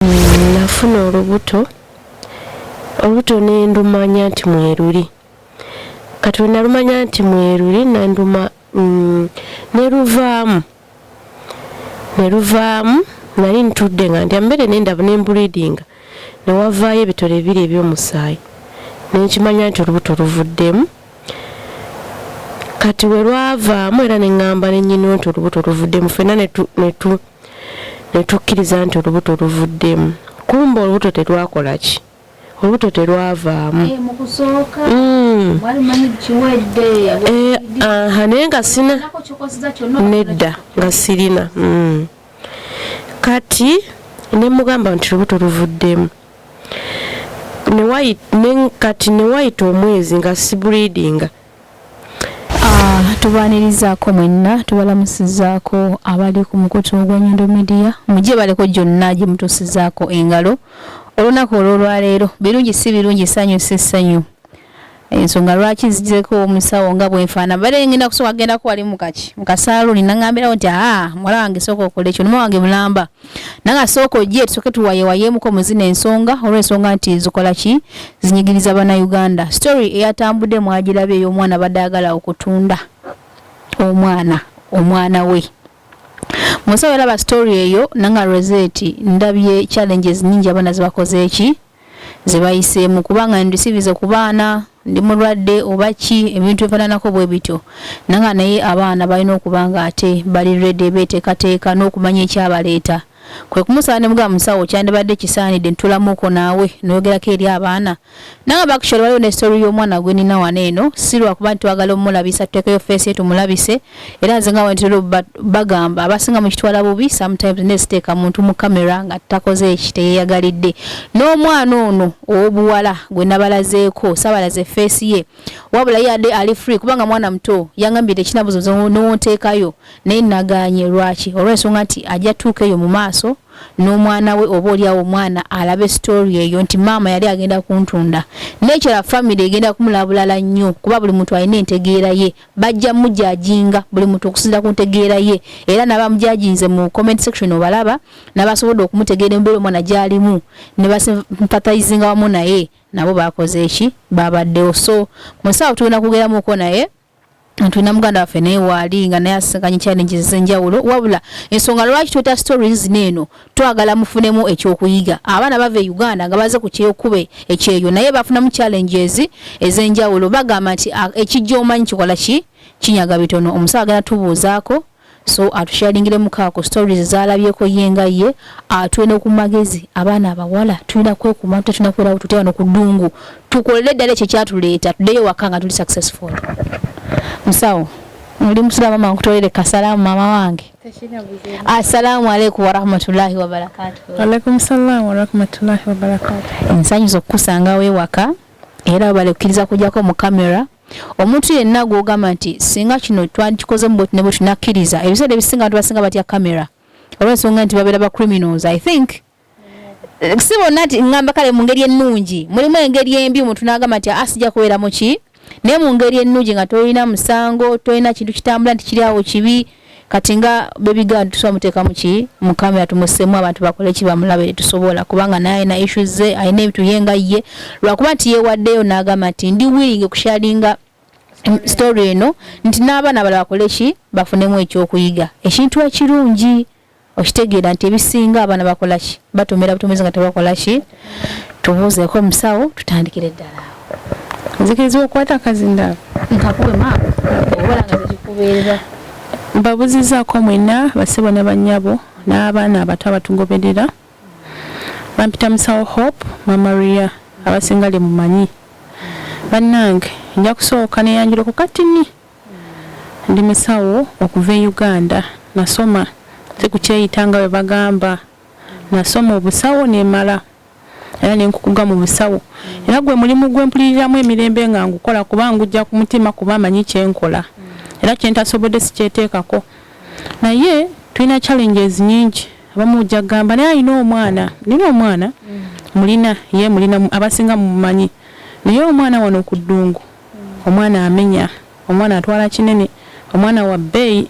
nafuna olubuto nendumanya nti mweruli kati wenalumanya nti mweruli nanduma neruvaamu nali ntudde nga ndya mbere nendaba nembreedinga newavaayo ebitole ebiri ebyomusaayi nenkimanya nti olubuto luvuddemu kati welwavaamu era neŋŋamba nenyiniwo nti olubuto luvuddemu fena netukkiriza nti olubuto luvuddemu kumba olubuto telwakolaki olubuto telwavaamu naye nga sina nedda nga sirina kati nemugamba nti olubuto luvuddemu kati newayita omwezi nga sibreedinga. Tubanirizaako mwenna tubalamusizaako abali ku mukutu gwa Nyondo Media mujje baleko gyonna gye mutusizaako engalo olunaku olwolwaleero birungi si birungi ssanyu si ssanyu ensonga lwaki zijjeko omusawo nga bwenfaana bale ngenda kusooka genda kuwali mukasaaluni nangambirawo nti mwala wange sooka okola ekyo numa wange mulamba nanga sooka ojje tusooke tuwayewayeemuko muzina ensonga olw'ensonga nti zikola ki zinyigiriza bannayuganda story eyatambudde mwagirabye ey'omwana badde agala okutunda omwana we musawo eraba story eyo Nyondo Rozet ndabye challenges nyingi abana zibakoze eki zibayiseemu kubanga ndisibize ku baana ndi mulwadde obaki ebintu ebifaananako bwe bityo nanga naye abaana balina okubanga ate bali ready beteekateeka n'okumanya ekyabaleeta kwe kumusaba ne mugamba musawo kyandibadde kisaanidde ntulamuko naawe noyogerako eri abaana nanga bakisholo waliwo ne story y'omwana gwe nina wano eno si lwakuba nti twagala omulabisa tuteekeyo face ye tumulabise era nze nga wentero bagamba abasinga mukitwala bubi sometimes neziteeka muntu mu kamera nga takoze eki teyeyagalidde n'omwana ono ow'obuwala gwe nabalazeeko sabalaze face ye wabula yadde ali free kubanga mwana muto yangambire ekinabuzo n'onteekayo naye naganye lwaki olw'ensonga nti ajja tuukeyo mu maaso n'omwana we oba oliawo omwana alabe story eyo nti maama yali agenda kuntunda n'ekyo la family egenda kumulabulala nnyo kuba buli muntu alina entegeera ye bajja mujajinga buli muntu okusinza ku ntegeera ye era nabamujajinze mu comment section obalaba nabasobodde okumutegeera embeera omwana gy'alimu ne basympathizinga wamu naye nabo bakoze eki babaddewo so musawo tulina kugeramuko naye tulina muganda waffe naye waali nga naye asisinkanye challenges ez'enjawulo wabula ensonga lwaki tweta stories neeno twagala mufunemu ekyokuyiga abaana bava e Uganda nga baze ku kyeyokube ekyeyo naye bafunamu challenges ez'enjawulo bagamba nti ekijja omanyi kikola ki kinyaga bitono omusawo agenda tubuuzaako so atusharingire mukaako stories zalabyeko yenga ye atwene ku magezi abaana abawala tulina kwekuma tulina kwerawo tutewa n'okudungu tukolere ddala ekyo kyatuleeta tuddeyo waka nga tuli successful. Musawo muli musula mama nkutolere kasalamu mama wange. Assalamu alaykum wa rahmatullahi wa barakatuh. Wa alaykum salaam wa rahmatullahi wa barakatuh. Ensanyuza okukusanga we waka era balekiriza kujjako mu kamera omuntu yenna gw'ogamba nti singa kino twandikikoze mu bwetune bwe tunakkiriza ebiseera ebisinga abantu basinga batya kamera olw'ensonga nti babeera ba criminals I think sibonna nti ngamba kale mu ngeri ennungi mulimu engeri embi omuntu n'agamba nti asijja kubeeramu ki naye mu ngeri ennungi nga tolina musango tolina kintu kitambula nti kiri awo kibi kati nga bebigaandi tusobola muteekamu ki mu kamera tumussemu abantu bakole ki bamulabire tusobola kubanga naye alina issues ze alina ebintu ye nga ye lwakuba nti yeewaddeyo n'agamba nti ndi willing okusharinga story eno nti n'abaana balala bakole ki bafunemu ekyokuyiga ekintu ekirungi okitegeera nti ebisinga abaana bakola ki batomera butomezi nga tebakola ki tubuuzeeko musawo tutandikire ddala nzikirizibwa okukwata akazinda nkakuwe maama obala nga zikikubeerera mbabuzizaako mwenna basebo ne bannyabo n'abaana abato abatugoberera bampita musawo Hope mama Maria abasinga le mumanyi bannange nja kusooka neyanjula ku Katini ndi musawo okuva e Uganda nasoma sikukyeyitanga we bagamba nasoma obusawo nemala era nenkukuga mu busawo era gwe mulimu gwempuliriramu emirembe nga ngukola kuba ngujja ku mutima kuba amanyi kyenkola era kyentasobodde sikyeteekako naye tulina challenges nyingi abamu ojja gamba naye alina omwana mulina ye mulina abasinga mumanyi naye omwana wano ku ddungu omwana amenya omwana atwala kinene omwana wa bbeeyi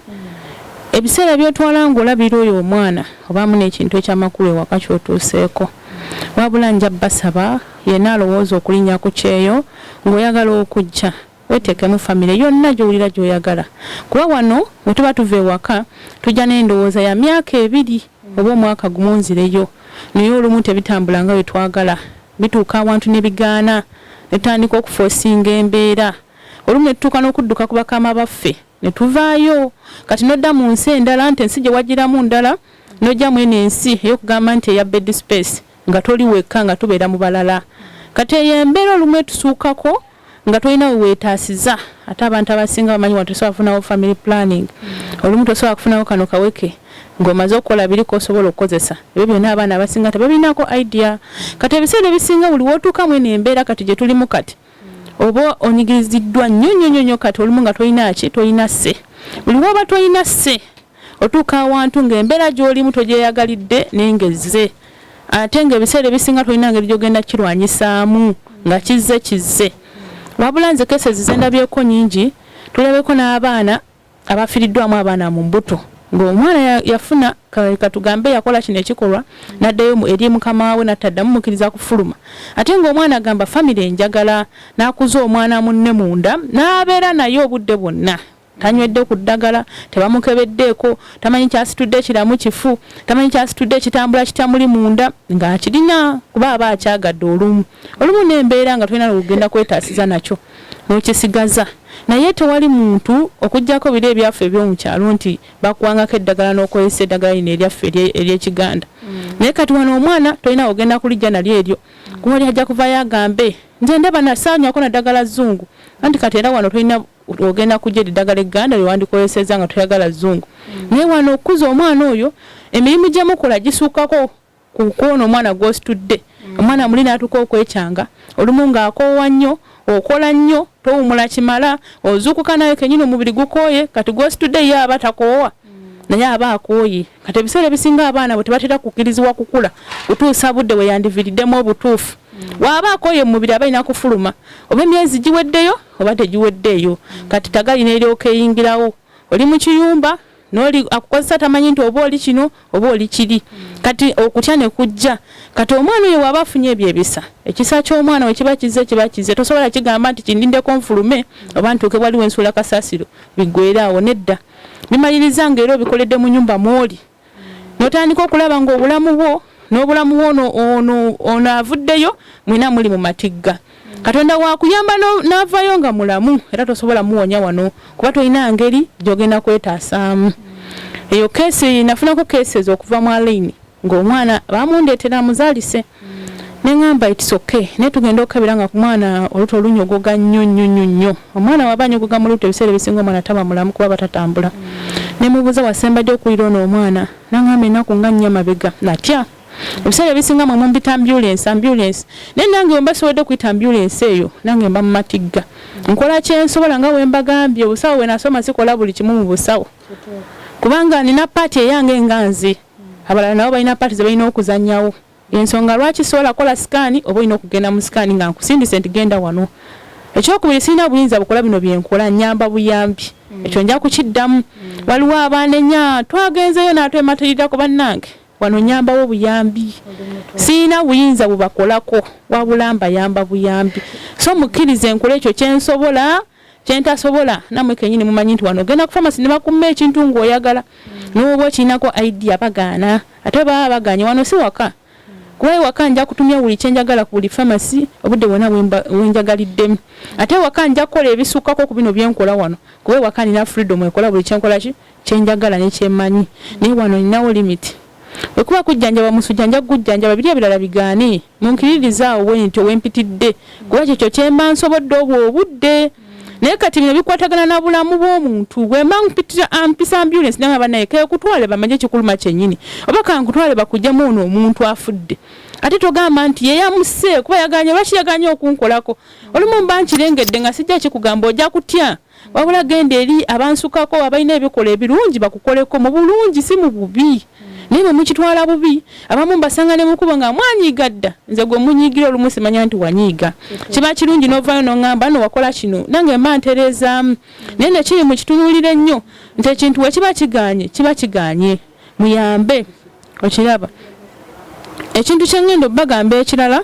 ebiseera byotwala ng'olabira oyo omwana obaamu n'ekintu ekyamakulu ewaka kyotuuseeko wabula nja basaba yenna alowooza okulinnya ku kyeyo ng'oyagala okujja weteekemu famire yonna gy'owulira gy'oyagala kuba wano bwe tuba tuva ewaka tujja n'endowooza ya myaka 2 oba omwaka gumu nzireyo naye olumu tebitambula nga bwe twagala bituuka awantu ne bigaana ne tutandika okufoosinga embeera olumu ne tutuuka n'okudduka ku bakama baffe ne tuvaayo kati nodda mu nsi endala nti ensi gye wagiramu ndala nojja mweno ensi ey'okugamba nti eya bed space nga toli wekka nga tubeera mu balala kati eyo embeera olumu etusuukako nga tolina weweetaasiza ate abantu abasinga bamanyi wano tosobola kufunawo family planning olumu tosobola kufunawo kano kaweke ng'omaze okukola biri k'osobola okukozesa ebyo byonna abaana abasinga tebabinako idea kati ebiseera ebisinga buli wootuukamu eno embeera kati gye tulimu kati oba onyigiriziddwa nnyo kati olumu nga tolina ki tolina sse buli woba tolina sse otuuka awantu ng'embeera gy'olimu togyeyagalidde nengezze ate ng'ebiseera ebisinga tolina ngeri gy'ogenda kirwanyisaamu nga kizze wabula nze kese zizendabyeko nyingi tulabeko n'abaana abafiiriddwamu abaana mu mbuto ng'omwana yafuna katugambe yakola kino ekikolwa n'addayo eri mukama we n'ataddamu mukkiriza kufuluma ate ng'omwana agamba famire enjagala n'akuza omwana munne munda n'abeera naye obudde bwonna tanywedde ku ddagala tebamukebeddeeko tamanyi kyasitudde kiramu kifu tamanyi kyasitudde ekitambula kitamuli munda ng'akirina kuba aba akyagadde olumu n'embeera nga tolina n'okugenda kwetaasiza nakyo n'okisigaza naye tewali muntu okujjako biri ebyaffe eby'omukyalo nti bakuwangako eddagala n'okozesa eddagala lino eryaffe ery'ekiganda naye kati wano omwana tolina ogenda kulijja nalyo eryo kuba oli ajja kuvayo agambe nze ndaba nasaanyako naddagala zzungu anti kati era wano tolina ogenda kujja eddagala egganda lyewandikozeseza nga toyagala zzungu naye wano okukuza omwana oyo emirimu gye mukola gisuukako ku kwona omwana gw'ositudde omwana muli n'atuuka okwekyanga olumu ng'akoowa nnyo okola nnyo towumula kimala ozuukuka naye kenyini omubiri gukooye kati gw'ositudde ye aba takoowa naye aba akooye kati ebiseera ebisinga abaana bwe tebatera kukkirizibwa kukula kutuusa budde we yandiviiriddemu obutuufu waaba akooye mu mubiri aba alina kufuluma oba emyezi giweddeyo oba tegiweddeeyo kati tagalina eryoka eyingirawo oli mu kiyumba n'oli akukozesa tamanyi nti oba oli kino oba oli kiri kati okutya ne kujja kati omwana oyo waaba afunye ebyo ebisa ekisa ky'omwana we kiba kizze tosobola kigamba nti kindindeko nfulume oba ntuuke waliwo ensuula kasasiro biggweeraawo nedda bimaliriza ng'era obikoledde mu nnyumba mw'oli n'otandika okulaba ng'obulamu bwo n'obulamu bwo ono avuddeyo mwena muli mu matigga katonda wakuyamba n'avaayo nga mulamu era tosobola muwonya wano kuba tolina ngeri gy'ogenda kwetaasaamu eyo keesi nafunako keesi okuva mu alaini ng'omwana bamundeetera muzaalise neŋŋamba it's okay naye tugenda okukabira nga ku mwana oluto olunyogoga nnyo omwana waba anyogoga mu luto ebiseera ebisinga omwana taba mulamu kuba batatambula nemubuuza wasembadde okuwulira ono omwana naŋŋamba ennaku nga nnya mabega natya ebiseera ebisinga mwe mumpita ambulance naye nange we mbasobodde okuyita ambulance eyo nange mba mu matigga nkola kyensobola nga we mbagambye obusawo we nasoma sikola buli kimu mu busawo kubanga nina paati eyange enganzi abalala nabo balina paati ze balina okuzannyawo ensonga lwaki sobola kola sikaani oba olina okugenda mu sikaani nga nkusindise nti genda wano ekyokubiri sirina buyinza bukola bino byenkola nyamba buyambi ekyo nja kukiddamu waliwo abaana ennya twagenzeyo n'atwematirirako bannange wano nyambawo buyambi sirina buyinza bubakolako wabula mbayamba buyambi so mukkirize nkola ekyo kyensobola kyentasobola namwe kenyini mumanyi nti wano ogenda ku famasi ne bakumma ekintu ng'oyagala n'oba okirinako idea bagaana ate baba baganye wano si waka kuba ewaka nja kutumya buli kyenjagala ku buli famasi obudde bwonna bwenjagaliddemu ate ewaka nja kukola ebisukkako ku bino byenkola wano kuba ewaka nina freedom ekola buli kyenkola kyenjagala nekyemmanyi naye wano ninawo limiti wekuba kujjanjaba musujja nja kujjanjaba biri ebirala bigaane munkiririzaawo bwe nti owempitidde kuba kyekyo kyemba nsobodde obwo obudde naye kati bino bikwatagana na bulamu bw'omuntu bwemba mpisa ambulance nanga banaye kekutwale bamanye ekikuluma kyennyini oba kankutwale bakuggyemu ono omuntu afudde ate togamba nti yeyamuse kuba yaganye lwaki yaganye okunkolako olumu mba nkirengedde nga sijja kikugamba ojja kutya wabula genda eri abansukako abalina ebikola ebirungi bakukoleko mu bulungi si mu bubi naye mukitwala bubi abamu mbasanga ne mukuba nga mwanyiga dda nze gwe munyigira olumu simanya nti wanyiga kiba kirungi n'ovaayo n'oŋŋamba no wakola kino nange mba ntereezaamu naye nekiri mukitunuulire nnyo nti ekintu we kiba kiganye muyambe okiraba ekintu kyengenda obbagamba ekirala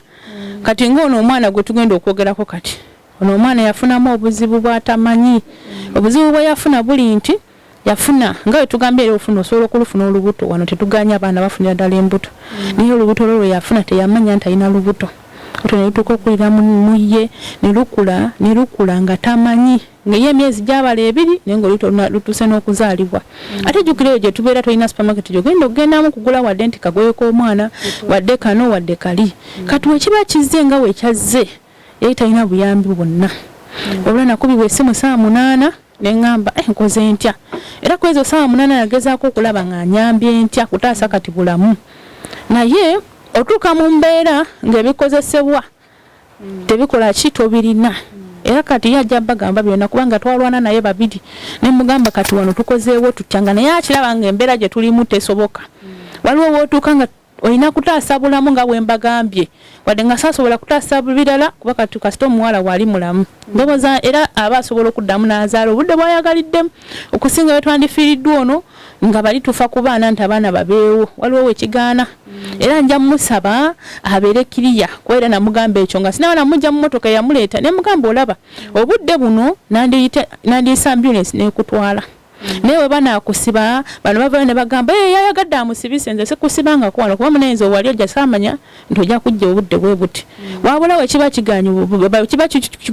kati ng'ono omwana gwe tugenda okwogerako kati ono omwana yafunamu obuzibu bw'atamanyi obuzibu bwe yafuna buli nti yafuna nga bwe tugambye era ofuna osobola okulufuna olubuto wano tetuganya abaana bafunira ddala embuto naye olubuto lwe yafuna teyamanya nti alina lubuto oto ne lutuuka okulira muye ne lukula nga tamanyi ng'eye emyezi gyabala 2 naye ng'olubuto lutuuse n'okuzaalibwa ate jjukira eyo gye tubeera tolina supermarket gy'ogenda ogendamu kugula wadde nti kagoye k'omwana wadde kano wadde kali kati we kiba kizze nga wekyazze yali talina buyambi bwonna wabula nakubibwa essimu 8 neŋŋamba nkoze ntya era ku ezo 8 nagezaako okulaba nga anyambye ntya kutaasa kati bulamu naye otuuka mu mbeera ng'ebikozesebwa tebikola ki tobirina era kati yajja bagamba byonna kubanga twalwana naye babiri ne mugamba kati wano tukozeewo tutyanga naye akiraba ng'embeera gye tulimu tesoboka waliwo wootuuka nga olina kutaasa bulamu nga bwe mbagambye wadde nga saasobola kutaasa birala kuba kati kasita omuwala waali mulamu ndowooza era aba asobola okuddamu n'azaala obudde bw'ayagaliddemu okusinga bwe twandifiiriddwa ono nga bali tufa ku baana nti abaana babeewo waliwo wekigaana era nja musaba abeere kiriya kuba era namugamba ekyo nga sinaaba namujja mu mmotoka yamuleeta ne mugamba olaba obudde buno nandiyisa ambulance n'ekutwala naye we banaakusiba bano bavayo ne bagamba yayagadde amusibise nze sikusibangako wano kuba munenze owali ojja saamanya nti ojja kujja obudde bwe buti wabula we kiba kiganye kiba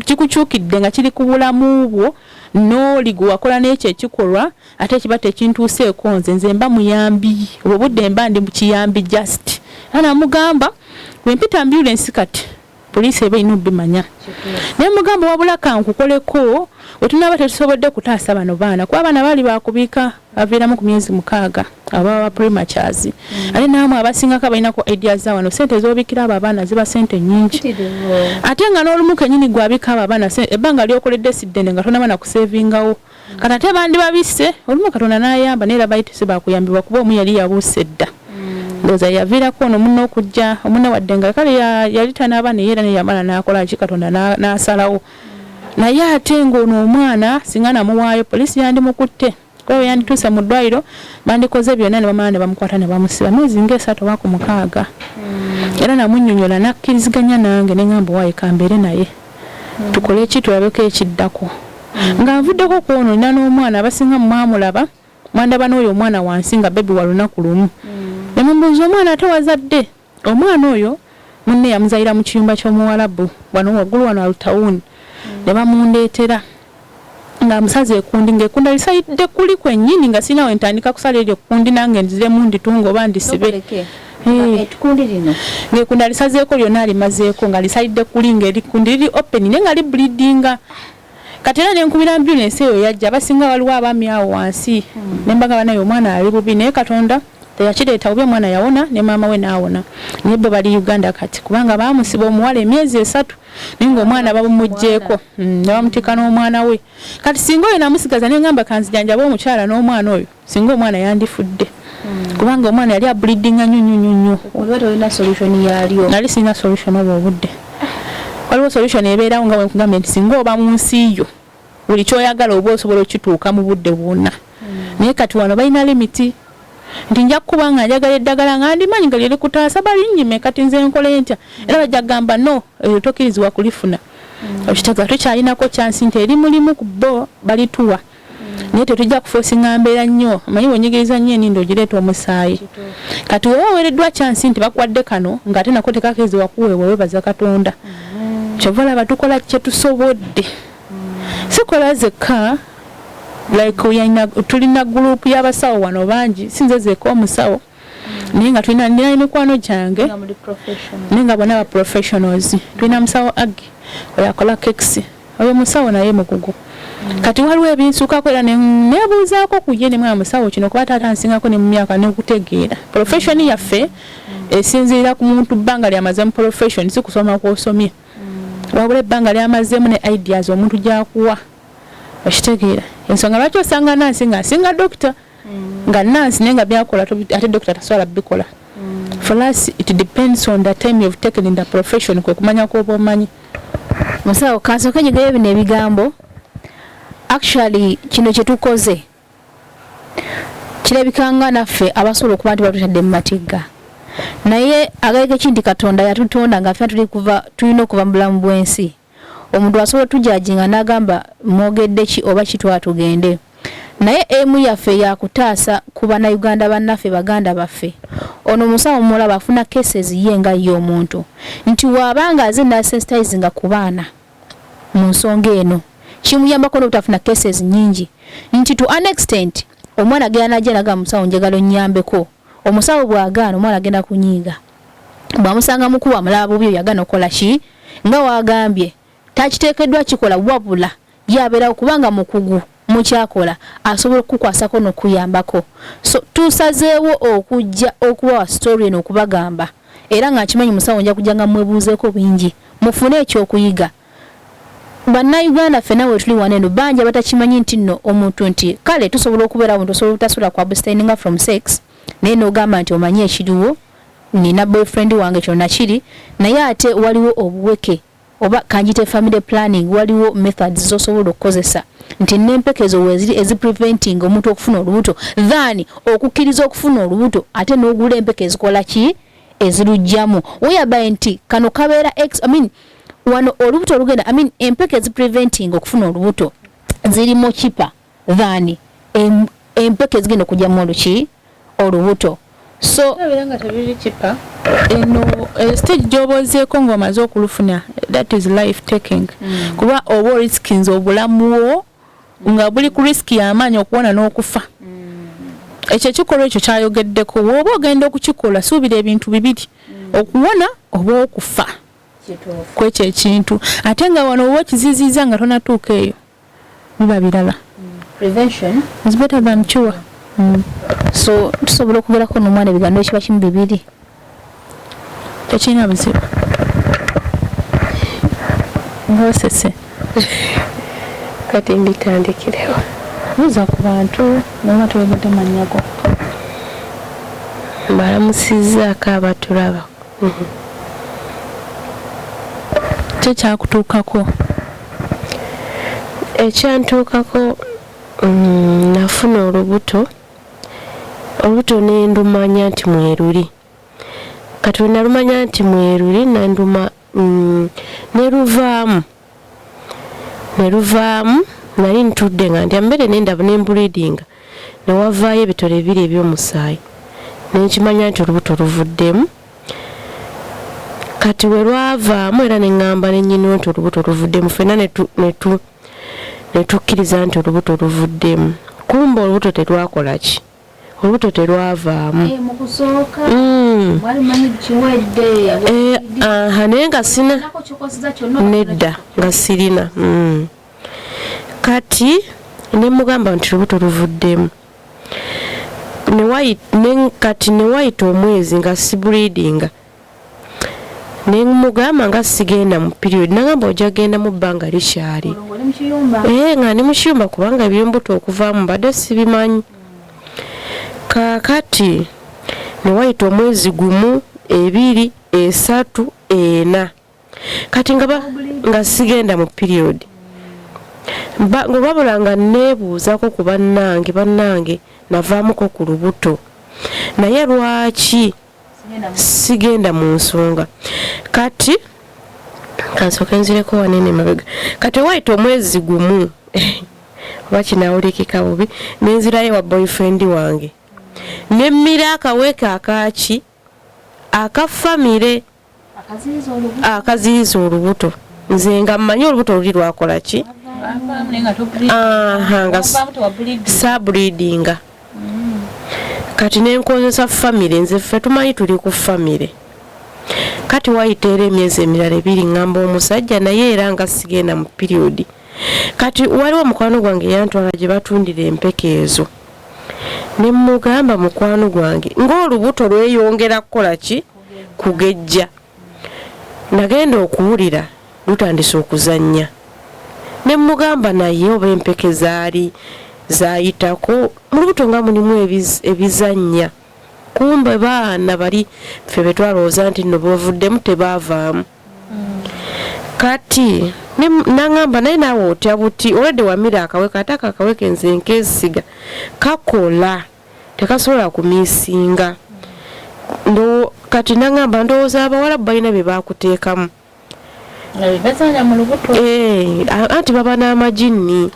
kikukyukidde nga kiri ku bulamu bwo n'oli gwe wakola n'ekyo ekikolwa ate kiba tekintuuseeko nze mba muyambi obudde mba ndi mukiyambi just anamugamba bwe mpita ambulance kati poliisi eba ina obimanya naye mugamba wabula kankukoleko wetunaba tetusobodde kutaasa bano baana kuba abaana baali bakubiika baviiramu ku myezi 6 ababa prematures ate naamwe abasingako balinako idea za wano sente zobikira abo abaana ziba sente nyingi ate nga n'olumu kenyini gwabika abo abaana ebbanga lyokoledde siddene nga tonaba nakusevingawo kati ate bandi babisse olumu katonda n'ayamba naye era bayitise bakuyambibwa kuba omu yali yabuuse dda ndowooza yaviirako ono munne okujja omunne wadde nga kale yali tanaaba naye era neyamala n'akola ki katonda n'asalawo naye ate ng'ono omwana singa namuwaayo poliisi yandimukutte kuba we yandituuse mu ddwaliro bandikoze byonna ne bamala ne bamukwata ne bamusiba myezi nga 3 oba ku 6 era namunnyonnyola nakkiriziganya nange ne ŋŋamba waayo kambeere naye tukole ki tulabeko ekiddako nga nvuddeko ku ono nina n'omwana abasinga mwamulaba mwandaba n'oyo omwana wansi nga bebi wa lunaku lumu ne mumbuuza omwana ate wazadde omwana oyo munne yamuzayira mu kiyumba ky'omuwalabu wano waggulu wano alutawuni ne bamundeetera nga musaze ekundi ng'ekunda lisayidde kuli kwennyini nga sinawo entandika kusala eryo kundi nange ndiziremu nditunga oba ndisibe ng'ekunda lisazeeko lyonna alimazeeko nga lisayidde kuli ng'erikundi liri open naye nga libleedinga kati era nenkubira ambulance eyo yajja abasinga waliwo abaami awo wansi nembaga banayo omwana ali bubi naye katonda teyakireeta oba omwana yawona ne maama we n'awona naye bwe bali Uganda kati kubanga baamusiba omuwala emyezi 3 naye ng'omwana babumugjeeko ne bamutika n'omwana we kati singa oyo namusigaza neŋŋamba kanzijanjaba omukyala n'omwana oyo singa omwana yandifudde kubanga omwana yali abulidinga nyunyunyunyu nali sirina solution oba obudde waliwo solution ebeerawo nga wenkugambye nti singa oba mu nsi yo buli kyoyagala oba osobola okituuka mu budde bwonna naye kati wano balina limiti nti nja kukuba nga njagala eddagala nga ndimanyi nga lyeri kutaasa balinnyime kati nze nkole ntya era bajja kugamba no eyo tokkirizibwa kulifuna okitega tukyalinako kyansi nti eri mulimu ku bo balituwa naye tetujja kufosinga mbeera nnyo amanyi bwenyigiriza nnyo enindo ogireeta omusaayi kati wewe waweereddwa kyansi nti bakuwadde kano ng'ate nako tekakirizibwa kuweebwa weebaza katonda kyova olaba tukola kyetusobodde sikola zekka like tulina group y'abasawo wano bangi sinze zeeko omusawo naye nga tulina emikwano gyange naye nga bonna ba professionals tulina musawo agi oyo akola kekisi oyo musawo naye mukugu kati waliwo ebinsuukako era nebuuzaako ku ye nemwana musawo kino kuba taata nsingako ne mu myaka n'okutegeera profession yaffe esinziira ku muntu bbanga lyamaze mu profession si kusoma kw'osomye wabula ebbanga lyamazeemu ne ideas omuntu gyakuwa okitegeera ensonga lwaki osanga nansi nga asinga dokita nga nurse nenga byakola ate doctor tasobola bikola. For us it depends on the time you've taken in the profession kwe kumanya ko omanyi. Musawo kansoke nyigayo bino ebigambo. Actually kino kye tukoze kirabikanga naffe abasobola okuba nti batutadde mu matigga. Naye agayike kinti Katonda yatutonda nga ffe tulina okuva mu bulamu bw'ensi. Omuntu asobola tujajinga n'agamba mwogedde ki oba kitwatugende. Naye emu yaffe yakutaasa ku bannayuganda bannaffe baganda baffe. Ono musawo mulaba afuna cases ye nga ye omuntu. Nti wabanga aze nasensitizinga ku baana mu nsonga eno kimuyambako n'obutafuna cases nyingi. Nti to an extent omwana agenda najja naga musawo njagala nnyambeko. Omusawo bw'agaana omwana agenda kunyiiga. Bw'amusanga mukulu amulaba bubi yagana okola ki nga wagambye takiteekeddwa kikola wabula yabeera kubanga mukugu mukyakola asobola okukwasako n'okuyambako. So tusazeewo okujja okubawa story eno okubagamba era nga kimanyi musawo nja kujanga mwebuuzeeko bingi mufune ekyokuyiga. Bannayuganda ffenna we tuli wano eno bangi batakimanyi nti nno omuntu nti kale tusobola okubeera omuntu osobola obutasula kwa abstaininga from sex naye n'ogamba nti omanyi ekiriwo nina boyfriend wange kyonna kiri naye ate waliwo obuweke oba kanjite family planning waliwo methods zosobola okukozesa nti n'empekezo weziri ezipreventing omuntu okufuna olubuto than okukkiriza okufuna olubuto ate n'ogula empekezo kola ki ezirujjamu whereby nti kano kabeera wano olubuto olugenda empeke ezipreventing okufuna olubuto zirimu kipa than empeke ezigenda okujjamu oluki olubuto. So ebiranga tebiri kipa eno stage jobozeeko ng'omaze okulufuna that is life taking kuba oba riskinze obulamuwo nga buli ku riski y'amaanyi okuwona n'okufa. Ekyo kikolwa ekyo kyayogeddeko woba ogenda okukikola suubira ebintu bibiri okuwona oba okufa kwekyo ekintu ate nga wano oba okiziziza nga tonatuuka eyo biba birala. Prevention is better than cure. So tusobola okugerako n'omwana ebigambo ekiba kimu bibiri tekirina buzibu ng'osese kati mbitandikirewo buuza ku bantu noba twegedde manyago mbalamusizzaako abatulaba kyekyakutuukako ekyantuukako nafuna olubuto nendumanya nti mweruli kati wenalumanya nti mweruli nanduma neruvaamu nali ntudde nga ndi mbere nendaba nembulidinga newavaayo ebitole ebiri eby'omusaayi nenkimanya nti olubuto luvuddemu kati welwavaamu era neŋŋamba nennyiniwo nti olubuto luvuddemu fenna netukkiriza nti olubuto luvuddemu kumba olubuto telwakola ki olubuto telwavaamu naye nga sina nedda nga sirina kati nemugamba nti olubuto luvuddemu kati newayita omwezi nga sibulidinga nemugamba nga sigenda mu period nagamba ojja genda mu bbanga likyali nga ndi mukiyumba kubanga ebyembuto okuvaamu mbadde sibimanyi. Kakati newayita omwezi gumu 2 3 4 kati nga sigenda mu period wabula nga neebuuzako ku bannange navaamuko ku lubuto naye lwaki sigenda mu nsonga kati kansooke nzireko wanene mabega kati wayita omwezi gumu oba kinawulikika bubi nenzirayo wa boyfriend wange nemmira akaweeka akaki akafamire akaziyiza olubuto nze nga mmanyi olubuto luli lwakola ki nga sabulidinga kati nenkozesa famire nze ffe tumanyi tuli ku famire kati wayiteera emyezi emirala 2 ngamba omusajja naye era nga sigenda mu period kati waliwo mukwano gwange yantwala gye batundira empeke ezo nemugamba mukwano gwange ng'olubuto lweyongera kukola ki kugejja nagenda okuwulira lutandise okuzannya nemugamba naye oba empeke zaali zaayitako mu lubuto nga mulimu ebizannya kumbe baana bali ffe be twalowooza nti nno bavuddemu tebaavaamu kati nangamba naye naawe otya buti olwedde wamira akaweka ate akaweka nze nkeesiga kakola tekasobola kumiisinga kati nangamba ndowooza abawala balina bye baakuteekamu anti baba n'amajini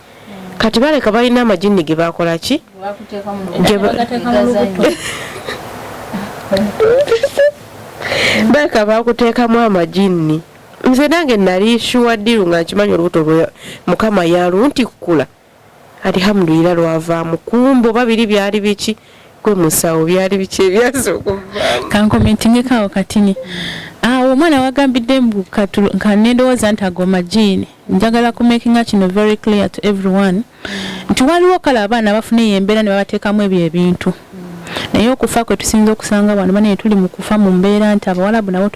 kati baleka balina amajini ge bakola ki baleka bakuteekamu amajini nze nange nali shuwaddiru nga nkimanyi olubuto lwe mukama yalunti kkula alhamdulillah lwavaamu kumbo babiri byali biki gwe musawo byali biki ebyasooka kankomentingekawo katini omwana wagambidde kanendowooza nti ago majini njagala kumakinga kino very clear to everyone nti waliwo kale abaana bafune embeera ne babateekamu ebyo ebintu naye okufa kwe tusinza okusanga wano bane tuli mu kufa mu mbeera nti abawalabu nabo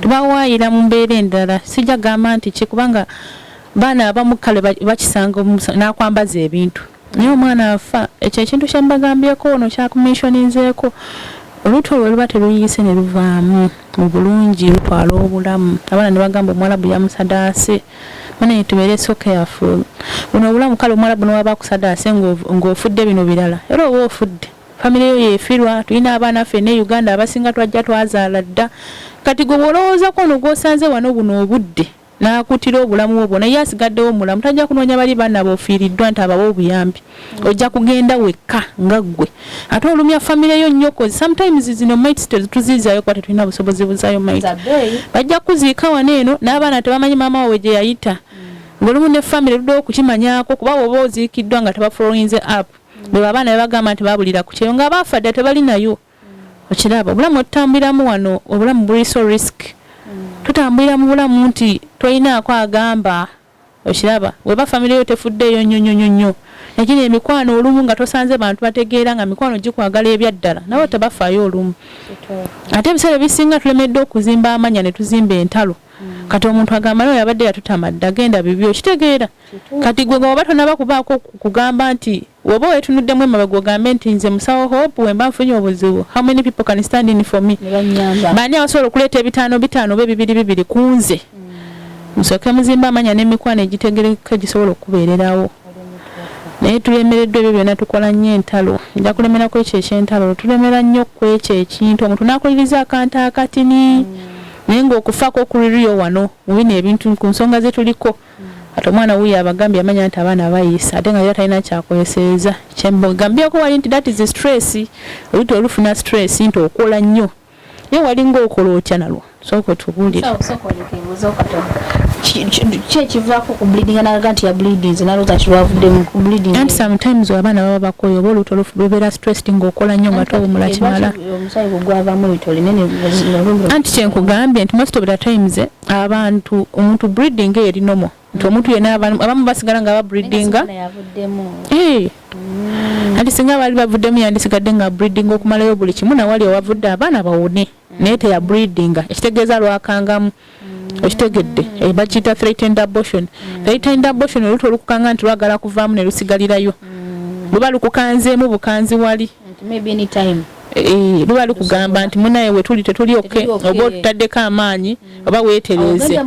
tubawaayira mu mbeera endala sijja gamba nti kubanga baana abamu kale bakisanga n'akwambaza ebintu naye omwana afa ekyo ekintu kye mbagambyeko ono kyakumensioninzeeko olubuto olwo luba teruyiise ne luvaamu mu bulungi lutwala obulamu abaana ne bagamba omwalabu yamusadaase bane tubeere so careful buno obulamu kale omwalabu nowaba akusadaase ng'ofudde bino birala era oba ofudde famire yo yeefirwa tulina abaana ffenna e Uganda abasinga twajja twazaala dda kati gwe bw'olowoozako ono gw'osanze wano buno obudde n'akutira obulamu obwo naye asigaddewo omulamu tajja kunoonya bali baana boofiiriddwa nti abawa obuyambi ojja kugenda wekka nga ggwe ate olumya famire yo nnyo kozi sometimes zino mates tetuziizaayo kuba tetulina busobozi buzaayo maite bajja kuziika wano eno n'abaana tebamanyi maama wawe gye yayita ng'olumu ne famire luddewo okukimanyako kuba oba oziikiddwa nga tebafollowinze up bwe abaana be bagamba nti baabulira ku kyeyo nga baafadde tebali nayo okiraba obulamu otutambuliramu wano obulamu buli so risk tutambulira mu bulamu nti toyinaako agamba okiraba weba famire yo tefuddeeyo nnyo nakino emikwano olumu nga tosanze bantu bategeera nga mikwano gikwagala ebyaddala nabo tebafaayo olumu ate ebiseera ebisinga tulemedde okuzimba amanya ne tuzimba entalo kati omuntu agamba naye yabadde yatutamadde agenda bibyo kitegeera kati gwe nga oba tonabakubaako kugamba nti woba wetunuddemu emabega ogambe nti nze musawo hope wemba nfunye obuzibu how many people can stand in for me baani abasobola okuleeta ebitaano oba bibiri kunze musooke muzimba amanya n'emikwano egitegereka gisobola okubeererawo naye tulemereddwa ebyo byonna tukola nnyo entalo nja kulemerako ekyo ekyentalo tulemera nnyo kwekyo ekintu omuntu n'akuliriza akantu akatini naye ng'okufaako okuliriyo wano mu bino ebintu ku nsonga ze tuliko ate omwana wuyo abagambye amanya nti abaana bayisa ate nga yo talina kyakoleseeza kyembagambyeko wali nti that is stress oluti olufuna stress nti okola nnyo naye wali ng'okola otya nalwo sooka otubuulire kyekivaako ku bleeding anaga nti ya bleedings nalooza kirwavuddemu ku bleeding anti sometimes abaana baba bakoyo oba oluti lubeera stressed ng'okola nnyo nga towumula kimala omusaayi gwavamu bitole nene anti kyenkugambye nti most of the times abantu omuntu bleeding eyo erinomo nti omuntu yenna abamu basigala nga babreedinga anti singa baali bavuddemu yandisigadde nga breeding okumalayo buli kimu nawali owavudde abaana bawone naye teya breedinga ekitegeeza lwakangamu ekitegedde bakiyita threatened abortion olutu olukukanga nti lwagala kuvaamu ne lusigalirayo luba lukukanzeemu bukanzi wali luba lukugamba nti munaye wetuli tetuli oke oba otutaddeko amaanyi oba weetereze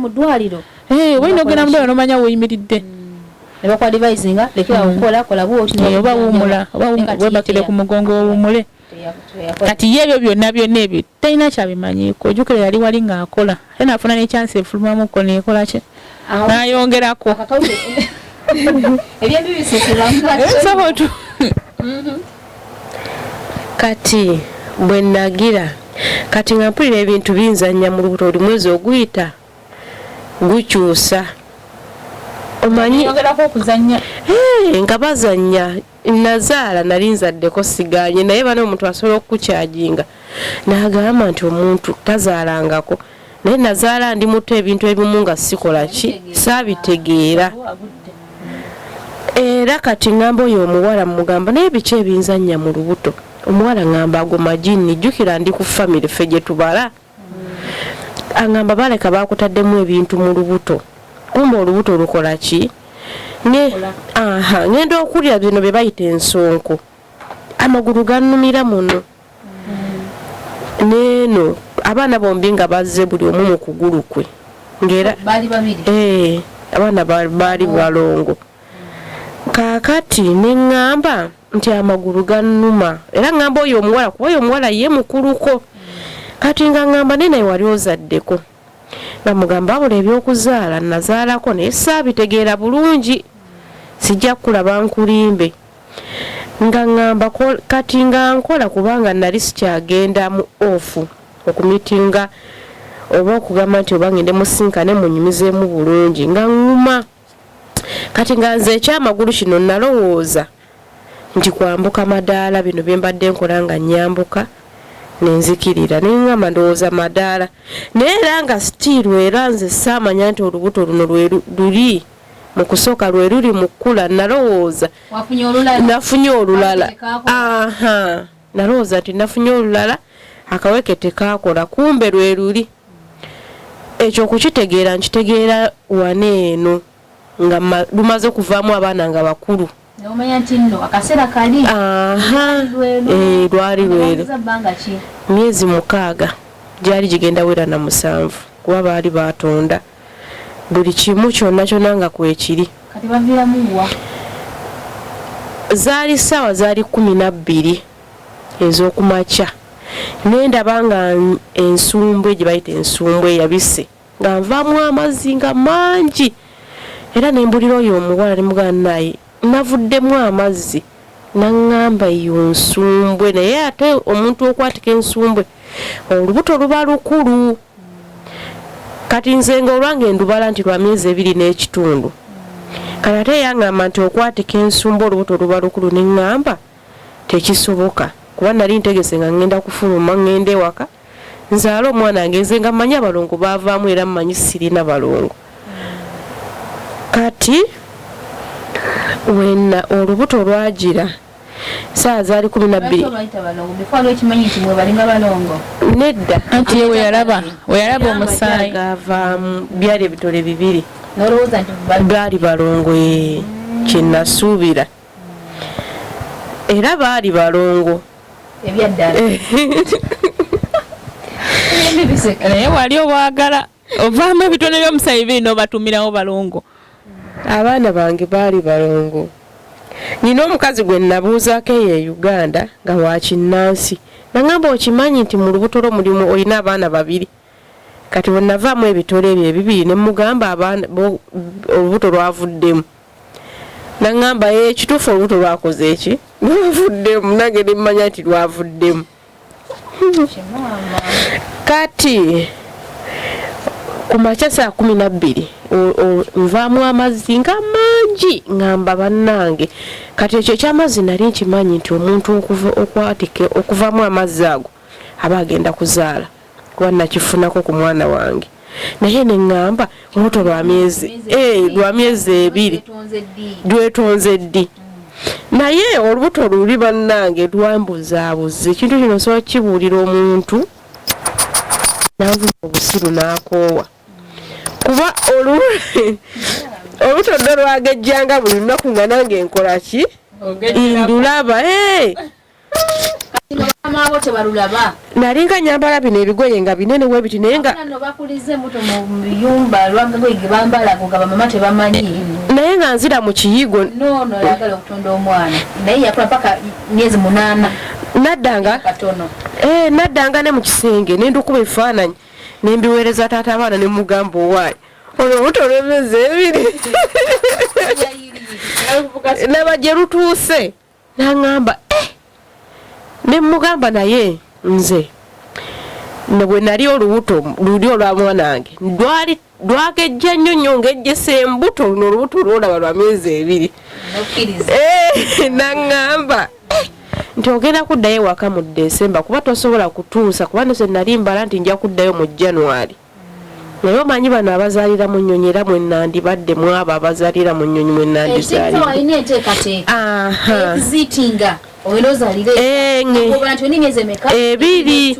walina ogenda mudwaliro nomanya weeyimiridde oba wuumula oba webakire ku mugongo owuumule kati ye ebyo byonna ebyo talina kyabimanyiiko ojjukira yali wali ng'akola ate naafuna n'ekyansi efulumamuko neekola kye n'ayongerako ebyebibiseseramusobotu kati bwe nagira kati nga mpulira ebintu binzannya mu lubuto buli mwezi oguyita gukyusa omanyi nga bazannya nazaala nali nzaddeko siganye naye bano omuntu asobola okukyaginga n'agamba nti omuntu tazaalangako naye nazaala ndi muto ebintu ebimu nga sikola ki saabitegeera era kati ngamba oyo omuwala mugamba naye biki ebinzannya mu lubuto omuwala ngamba ago majini jjukira ndi ku famire ffe gye tubala angamba baleka bakutaddemu ebintu mu lubuto kumba olubuto lukola ki ngenda okulya bino bye bayita ensonko amagulu gannumira muno neeno abaana bombi nga bazze buli omu mu kugulu kwe ngera abaana baali balongo kaakati neŋŋamba nti amagulu gannuma era ŋŋamba oyo omuwala kuba oyo omuwala ye mukuluko kati nga ŋŋamba nenaye wali ozaddeko nga mugamba abula ebyokuzaala nazaalako naye saabitegeera bulungi sijja kulaba nkulimbe nga ŋŋamba kati nga nkola kubanga nali sikyagenda mu ofu okumitinga oba okugamba nti oba ngende musinkane munyumizeemu bulungi nga ŋŋuma kati nga nze ekyamagulu kino nalowooza nti kwambuka madaala bino bye mbadde nkola nga nyambuka nenzikirira neŋŋamba ndowooza madaala naye era nga sitiiru era nze saamanya nti olubuto luno luli mu kusooka lwe luli mu kkula nalowooza nafunye olulala nalowooza nti nafunye olulala akaweke tekaakola kumbe lwe luli ekyo okukitegeera nkitegeera waneeno nga lumaze okuvaamu abaana nga bakulu lwali lwero myezi 6 gyali gigenda wera na 7 kuba baali batonda buli kimu kyonna kyonna nga kwekiri zaali ssaawa zaali 12 ez'okumakya nendaba nga ensumbwe gye bayita ensumbwe yabise nga nvaamu amazzi nga mangi era nembulira oyo omuwala ne mugana naye navuddemu amazzi naŋŋamba eyo nsumbwe naye ate omuntu okwatika ensumbwe olubuto luba lukulu kati nze nga olwange endubala nti lwa myezi 2 n'ekitundu kati ate yaŋŋamba nti okwatika ensumba olubuto luba lukulu neŋŋamba tekisoboka kuba nali ntegese nga ŋŋenda kufuluma ŋŋenda ewaka nzaala omwana wange nze nga mmanyi abalongo baavaamu era mmanyi sirina balongo kati wenna olubuto lwagira saa zaali 12 nedda anti weyalaba omusaayi gavaamu byali ebitole 2 baali balongo kyenasuubira era baali balongo naye wali obwagala ovaamu ebitone by'omusaayi 2 n'obatumirawo balongo abaana bange baali balongo nina omukazi gwe nabuuzaako eyo Uganda nga wakinnansi naŋŋamba okimanyi nti mu lubuto lwo mulimu olina abaana 2 kati bwe navaamu ebitole ebyo 2 ne mugamba olubuto lwavuddemu naŋŋamba ekituufu olubuto lwakoze eki lwavuddemu nange ne mmanya nti lwavuddemu kati ku makya saa 12 nvaamu amazzi nga mangi ŋŋamba bannange kati ekyo ekyamazzi nali nkimanyi nti omuntu okwatike okuvaamu amazzi ago aba agenda kuzaala kuba nakifunako ku mwana wange naye neŋŋamba olubuto lwa myezi 2 lwetonze ddi naye olubuto luli bannange lwambuzaabuze ekintu kino sobola kibuulira omuntu nanvuma obusiru n'akoowa kuba olubuto ddo lwagejjanga buli lunaku nga nange nkola ki ndulaba nali nga nyambala bino ebigoye nga binene we biti naye nga naye nga nzira mu kiyigo naddanga ne mu kisenge nendukuba ebifaananyi nembiweereza taata abaana ne mugamba owaayi olubuto lw'emyezi 2 laba gye lutuuse naŋŋamba ne mugamba naye nze bwe nali olubuto luli olwa mwana wange lwagejja nnyo ngejjesa embuto luno olubuto lwolaba lwa myezi 2 naŋŋamba nti ogenda kuddayo ewaka mu Desemba kuba tosobola kutuusa kuba nose nali mbala nti nja kuddayo mu January naye omanyi bano abazaalira mu Nnyonyi era mwe nandibadde mu abo abazaalira mu Nnyonyi mwe nandizaalira ebiri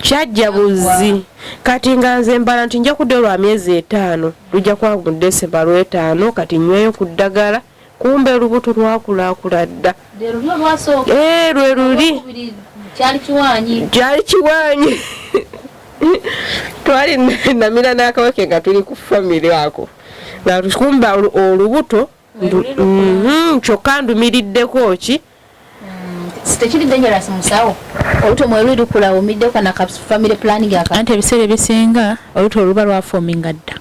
kyajja buzzi kati nga nze mbala nti nja kudde lwa myezi 5 lujja kwa mu December lw'etaano kati nyweyo ku ddagala kumbe olubuto lwakulakula dda lwe luli kyali kiwaanyi twali namira n'akaweke nga tuli ku famire ako nga tukumba olubuto kyokka ndumiriddeko ki tekiri dangerous musawo olubuto mwe luli kula omiddeko na family planning anti ebiseera ebisinga olubuto oluba lwafominga dda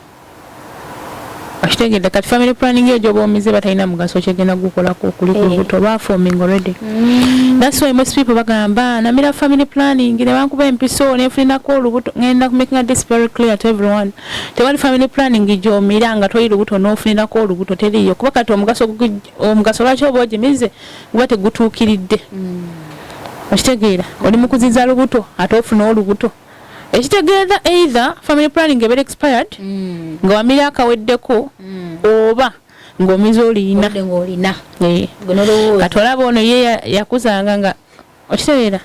akitegedde kati family planning eyo gyoba omize batalina mugaso kyegenda gukolako kuli ku lubuto lwafominga already. That's why most people bagamba namira family planning ne bankuba empiso nefunako olubuto ngenda making this very clear to everyone. Tewali family planning gyomira nga toyi lubuto nofunako olubuto teriyo kuba kati omugaso lwaki oba ogimize guba tegutuukiridde. Okitegeera oli mu kuziza lubuto ate ofuna olubuto ekitegeeza either family planning ebeera expired nga wamira akaweddeko oba ng'omize olina kati olaba ono ye yakuzanga nga okitegeera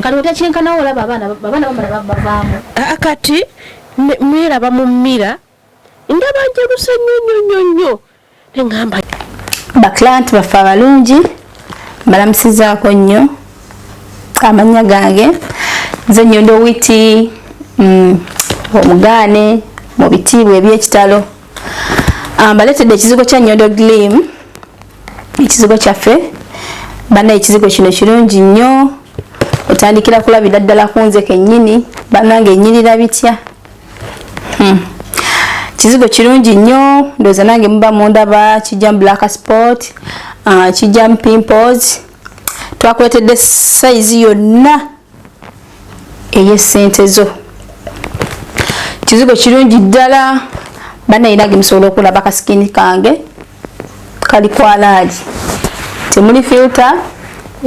kati otakyenkanawo olaba abaana bavaamu kati mweraba mu mmira ndaba njeruse nnyo neŋŋamba baklanti baffe abalungi mbalamusizaako nnyo amannya gange nze Nyondo witi omugaane mu bitiibwa eby'ekitalo mbaleetedde ekizigo kya Nyondo Glim ekizigo kyaffe banna ekizigo kino kirungi nnyo otandikira kulabira ddala ku nze kennyini bannange ennyirira bitya kizigo kirungi nnyo ndowooza nange muba mundaba kijjamu black spot kijjamu pimples twakuleetedde sayizi yonna ey'essente zo kizigo kirungi ddala bannayinage musobola okulaba kasikini kange kali kwalaali temuli filter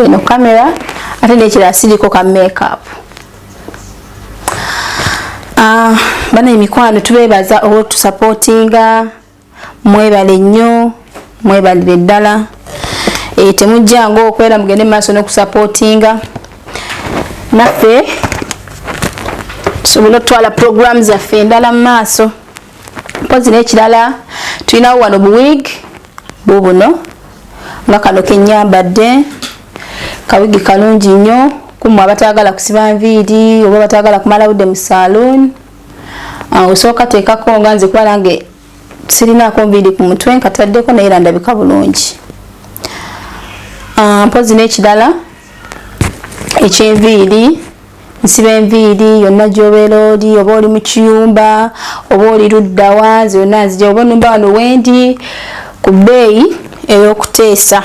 eno kamera ate nekira siriko ka makeup banaye mikwano tubeebaza olwotusupportinga mwebale nnyo mwebalire ddala temujjanga okwera mugende maaso n'okusupportinga naffe tusobola otwala program zaffe endala mu maaso mpozi n'ekirala tulinawo wano buwig bubuno nga kano kenyambadde kawigi kalungi nnyo kumwe abatagala kusiba nviiri oba batagala kumala budde mu saloon osooka teekako nga nze kuba nange sirinaako nviiri ku mutwe nkataddeko naye era ndabika bulungi mpozi n'ekirala ekyenviiri nsiba enviiri yonna gy'obeera oli oba oli mu kiyumba oba oli luddawa nze yonna nzija oba nnumba wano wendi ku bbeeyi ey'okuteesa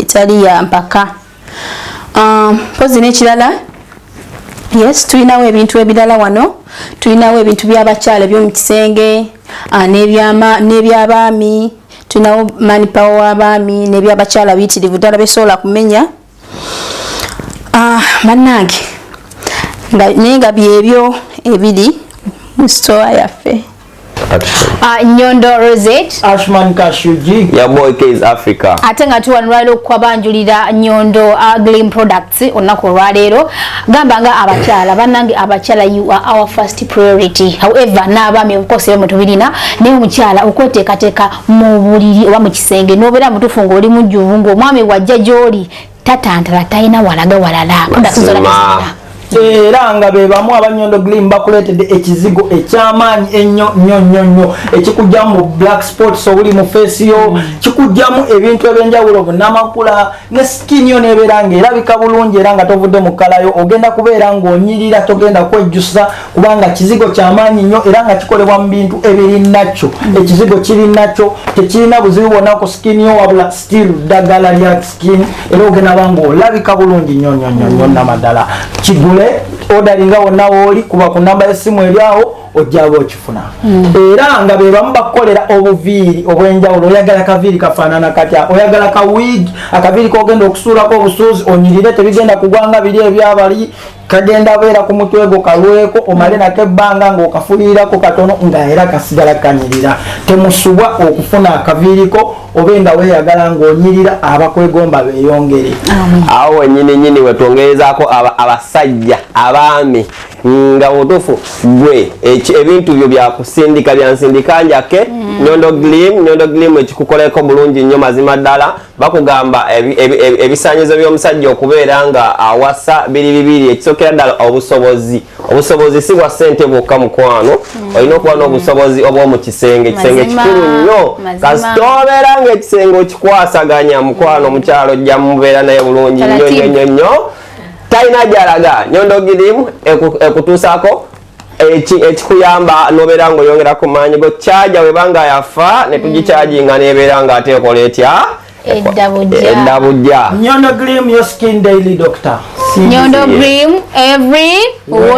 etali ya mpaka mpozi n'ekirala yes tulinawo ebintu ebirala wano tulinawo ebintu by'abakyala eby'omu kisenge n'ebyabaami tulinawo manipawa w'abaami n'ebyabakyala biyitirivu ddala besobola kumenya bannange naye nga byebyo ebiri mu store yaffe Nyondo Rozet Ashman Kashuji ya boy Case Africa ate nga tuwanulwaliro okwabanjulira Nyondo Glim Products olunaku olwaleero gamba nga abakyala bannange abakyala you are our first priority however n'abaami obukose mu tubirina naye omukyala okweteekateeka mu buliri oba mu kisenge n'obeera mutuufu ng'oli mujjuvu ng'omwami wajja gy'oli tatantala talina walaga walala era nga bebamu abanyondo Glim bakuleetedde ekizigo ekyamaanyi ennyo ekikujjamu black spots obuli mu face yo kikujjamu ebintu ebyenjawulo n'amakula ne skin yo nebeera ng'erabika bulungi era nga tovudde mu kkala yo ogenda kubeera ng'onyirira togenda kwejjusa kubanga kizigo kyamaanyi nnyo era nga kikolebwa mu bintu ebiri nakyo ekizigo kiri nakyo tekirina buzibu bwonna ku skin yo wabula still ddagala lya skin era ogenda banga olabika bulungi nnyo namadala kigule order nga wonna woli kuba ku namba y'essimu eryawo ojjaba okifuna era nga be bamu bakolera obuviiri obwenjawulo oyagala kaviiri kafaanana katya oyagala ka wig akaviiri kogenda okusuulako obusuuzi onyirire tebigenda kugwanga biri ebyabali kagenda beera ku mutwe gwo kalweko omale nako ebbanga ng'okafuliirako katono nga era kasigala kanyirira temusubwa okufuna akaviiriko obe nga weeyagala ng'onyirira abakwegomba beeyongere awo wennyini wetwongerezaako abasajja abaami nga butuufu gwe ebintu byo byakusindika byansindika njake Nyondo Glim ekikukoleko bulungi nnyo mazima ddala bakugamba ebisaanyizo by'omusajja okubeera nga awasa biri bibiri ekisookera ddala obusobozi si bwa ssente bwokka mukwano olina okuba n'obusobozi obw'omu kisenge kikulu nnyo kasita obeera ng'ekisenge okikwasaganya mukwano omukyalo ojja mubeera naye bulungi nnyo talina gyalaga Nyondo Glim ekutuusako ekikuyamba nobeera ng'oyongera ku maanyi go kyaja webanga yafa ne tugikyajinga nebeera nga ate ekola etya edda bujja Nyondo Glim your skin daily doctor Nyondo Glim everywhere